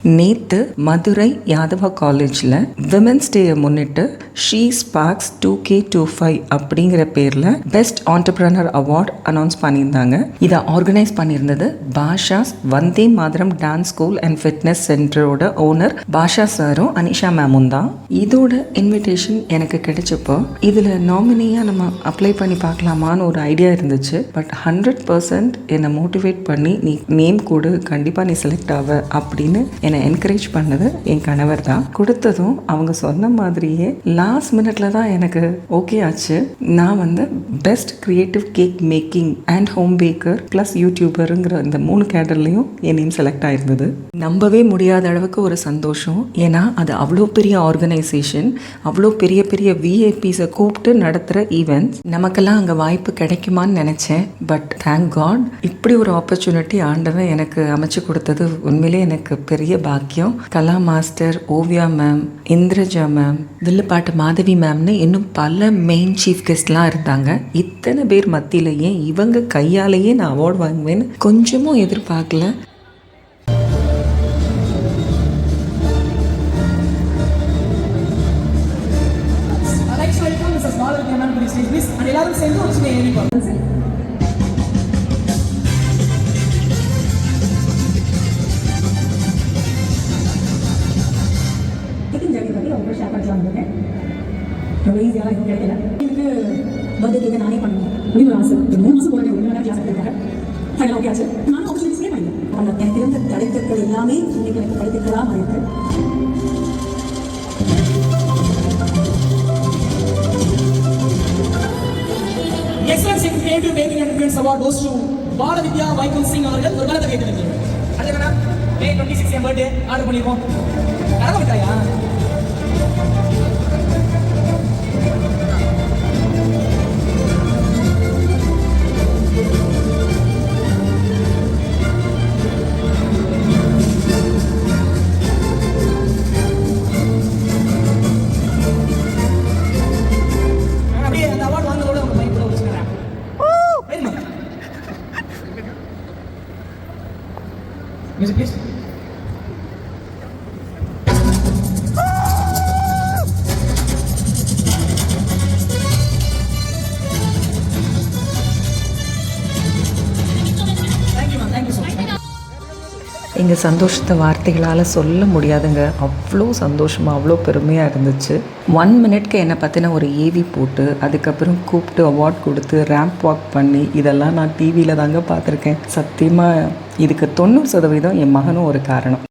நேற்று மதுரை யாதவா காலேஜில் விமென்ஸ் டேயை முன்னிட்டு ஷீ ஸ்பார்க்ஸ் 2K25 அப்படிங்கிற பேரில் பெஸ்ட் ஆண்டர்பிரனர் அவார்ட் அனௌன்ஸ் பண்ணியிருந்தாங்க. இதை ஆர்கனைஸ் பண்ணியிருந்தது Basha's Vande Mataram dance school and fitness சென்டரோட ஓனர் பாஷா சாரும் அனிஷா மேமும் தான். இதோட இன்விடேஷன் எனக்கு கிடைச்சப்போ இதில் நாமினியாக நம்ம அப்ளை பண்ணி பார்க்கலாமான்னு ஒரு ஐடியா இருந்துச்சு. பட் 100% என்னை மோட்டிவேட் பண்ணி நீ நேம் கொடு, கண்டிப்பாக நீ செலக்ட் ஆவ அப்படின்னு என்னை என்கரேஜ் பண்ணது என் கணவர் தான். கொடுத்ததும் அவங்க சொன்ன மாதிரியே லாஸ்ட் மினிட்ல தான் எனக்கு ஓகே ஆச்சு. நான் best creative cake making and home baker plus யூடியூபருங்கிற இந்த 3 கேட்டர்லையும் என் நேம் செலக்ட் ஆயிருந்தது. நம்பவே முடியாத அளவுக்கு ஒரு சந்தோஷம். ஏன்னா அது அவ்வளோ பெரிய ஆர்கனைசேஷன், அவ்வளோ பெரிய பெரிய விஐபிஸை கூப்பிட்டு நடத்துகிற ஈவெண்ட்ஸ். நமக்கெல்லாம் அங்கே வாய்ப்பு கிடைக்குமான்னு நினச்சேன். பட் தேங்க் காட் இப்படி ஒரு ஆப்பர்ச்சுனிட்டி ஆண்டவன் எனக்கு அமைச்சு கொடுத்தது உண்மையிலே எனக்கு பெரிய பாக்கியம். Kala master, Oviya ma'am, Indraja ma'am, வில்லுப்பாட்டு மாதவி மேம்னு இன்னும் பல மெயின் சீஃப் கெஸ்ட்லாம் இருந்தாங்க. இத்தனை பேர் மத்தியிலேயே இவங்க கையாலேயே நான் அவார்டு வாங்குவேன்னு கொஞ்சமும் எதிர்பார்க்கல. எல்லாரும் சேர்ந்து ஒரு சின்ன ஏறி பார்த்து ஷேர் பண்ணலாம். ரொம்ப ஈஸியாக எதுவும் கிடைக்கல. எனக்கு பர்த்டே நானே பண்ணுவேன் அப்படின்னு ஒரு ஆசை. 3 மாதம் போகிற ஒரு கிளாஸ் எடுத்துருக்காங்க. ஃபைனல் ஓகே ஆச்சு. நானும் ஆப்பர்ச்சுனிட்டிஸே பண்ணிட்டேன். அந்த எனக்கு இருந்த தடைக்கற்கள் எல்லாமே இன்னைக்கு எனக்கு படித்துக்கலாக மாறிட்டு excellence in creative making and influence award goes to Balavidya வைகுல் சிங் அவர்கள். ஒரு கலத்தை கேட்குறீங்க. அதே மேடம் May 26 என் பர்த்டே ஆர்டர் பண்ணிருக்கோம். கலக்க விட்டாயா? Music, please. Thank you, ma'am. Thank you so much. எங்கள் சந்தோஷத்தை வார்த்தைகளால் சொல்ல முடியாதுங்க. அவ்வளோ சந்தோஷமாக, அவ்வளோ பெருமையாக இருந்துச்சு. 1 மினிட்க்கு என்னை பற்றின ஒரு ஏவி போட்டு அதுக்கப்புறம் கூப்பிட்டு அவார்ட் கொடுத்து ரேம்ப் வாக் பண்ணி இதெல்லாம் நான் டிவியில் தாங்க பார்த்துருக்கேன். சத்தியமாக இதுக்கு 90% என் மகனும் ஒரு காரணம்.